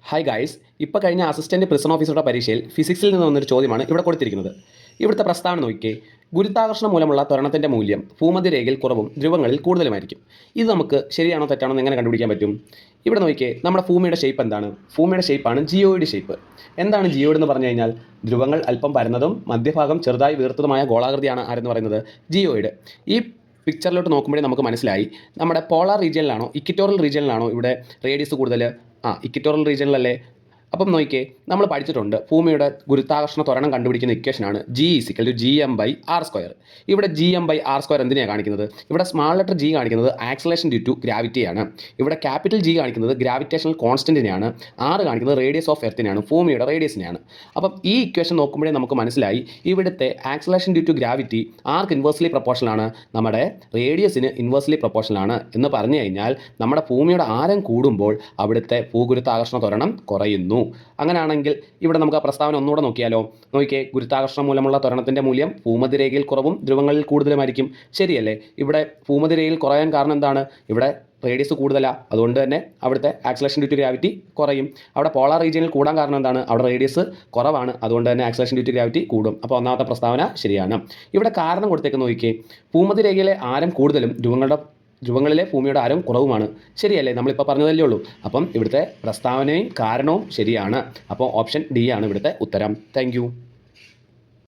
Hi guys, ഇപ്പോൾ കഴിഞ്ഞ assistant prison ഓഫീസറുടെ പരീക്ഷയിൽ ഫിസിക്സിൽ നിന്ന് വന്നൊരു ചോദ്യമാണ് ഇവിടെ കൊടുത്തിരിക്കുന്നത്. ഇവിടുത്തെ പ്രസ്താവന നോക്കിയേ. ഗുരുത്വാകർഷണം മൂലമുള്ള ത്വരണത്തിൻ്റെ മൂല്യം ഭൂമധ്യരേഖയിൽ കുറവും ധ്രുവങ്ങളിൽ കൂടുതലുമായിരിക്കും. ഇത് നമുക്ക് ശരിയാണോ തെറ്റാണോ എന്ന് എങ്ങനെ കണ്ടുപിടിക്കാൻ പറ്റും? ഇവിടെ നോക്കിയേ, നമ്മുടെ ഭൂമിയുടെ ഷേപ്പ് എന്താണ്? ഭൂമിയുടെ ഷേപ്പാണ് ജിയോയിഡ് ഷേപ്പ്. എന്താണ് ജിയോയിഡ് എന്ന് പറഞ്ഞു കഴിഞ്ഞാൽ ധ്രുവങ്ങൾ അല്പം പരന്നതും മധ്യഭാഗം ചെറുതായി വീർത്തതുമായ ഗോളാകൃതിയാണ് ആരെന്ന് പറയുന്നത് ജിയോയിഡ്. ഈ പിക്ചറിലോട്ട് നോക്കുമ്പോഴേ നമുക്ക് മനസ്സിലായി നമ്മുടെ പോളാർ റീജിയനിലാണോ ഇക്വിറ്റോറിയൽ റീജിയനിലാണോ ഇവിടെ റേഡിയസ് കൂടുതൽ. ഇക്വിറ്റോറിയൽ റീജിയനിലല്ലേ. അപ്പം നോക്കിയേ, നമ്മൾ പഠിച്ചിട്ടുണ്ട് ഭൂമിയുടെ ഗുരുത്വാകർഷണ ത്വരണം കണ്ടുപിടിക്കുന്ന ഇക്വേഷനാണ് G=gm/r². ഇവിടെ gm/r² എന്തിനെയാണ് കാണിക്കുന്നത്? ഇവിടെ സ്മാൾ ലെറ്റർ G കാണിക്കുന്നത് ആക്സലേഷൻ ഡ്യൂ ടു ഗ്രാവിറ്റിയാണ്. ഇവിടെ ക്യാപിറ്റൽ G കാണിക്കുന്നത് ഗ്രാവിറ്റേഷണൽ കോൺസ്റ്റൻറ്റിനെയാണ്. R കാണിക്കുന്നത് റേഡിയസ് ഓഫ് എർത്തിനെയാണ്, ഭൂമിയുടെ റേഡിയസിനെയാണ്. അപ്പം ഈ ഇക്വേഷൻ നോക്കുമ്പോഴേ നമുക്ക് മനസ്സിലായി ഇവിടുത്തെ ആക്സലേഷൻ ഡ്യൂ ടു ഗ്രാവിറ്റി ആർക്ക് ഇൻവേഴ്സ്ലി പ്രൊപ്പോർഷനാണ്, നമ്മുടെ റേഡിയസിന് ഇൻവേഴ്സ്ലി പ്രൊപ്പോർഷനാണ് എന്ന് പറഞ്ഞു കഴിഞ്ഞാൽ നമ്മുടെ ഭൂമിയുടെ ആരം കൂടുമ്പോൾ അവിടുത്തെ ഭൂഗുരുത്വാകർഷണ ത്വരണം കുറയുന്നു. അങ്ങനെയാണെങ്കിൽ ഇവിടെ നമുക്ക് ആ പ്രസ്താവന ഒന്നുകൂടെ നോക്കിയാലോ. നോക്കിയേ, ഗുരുത്വാകർഷണം മൂലമുള്ള ത്വരണത്തിൻ്റെ മൂല്യം ഭൂമധ്യരേഖയിൽ കുറവും ധ്രുവങ്ങളിൽ കൂടുതലുമായിരിക്കും. ശരിയല്ലേ? ഇവിടെ ഭൂമധ്യരേഖയിൽ കുറയാൻ കാരണം എന്താണ്? ഇവിടെ റേഡിയസ് കൂടുതലാണ്, അതുകൊണ്ട് തന്നെ അവിടുത്തെ ആക്സലേഷൻ ഡ്യൂ ടു ഗ്രാവിറ്റി കുറയും. അവിടെ പോളാർ റീജിയനിൽ കൂടാൻ കാരണം എന്താണ്? അവിടെ റേഡിയസ് കുറവാണ്, അതുകൊണ്ട് തന്നെ ആക്സലേഷൻ ഡ്യൂ ടു ഗ്രാവിറ്റി കൂടും. അപ്പോൾ ഒന്നാമത്തെ പ്രസ്താവന ശരിയാണ്. ഇവിടെ കാരണം കൊടുത്തേക്ക് നോക്കിയേ, ഭൂമധ്യരേഖയിലെ ആരം കൂടുതലും ധ്രുവങ്ങളിലെ ഭൂമിയുടെ ആരം കുറവുമാണ്. ശരിയല്ലേ? നമ്മളിപ്പോൾ പറഞ്ഞതല്ലേ ഉള്ളൂ. അപ്പം ഇവിടുത്തെ പ്രസ്താവനയും കാരണവും ശരിയാണ്. അപ്പോൾ ഓപ്ഷൻ ഡി ആണ് ഇവിടുത്തെ ഉത്തരം. താങ്ക്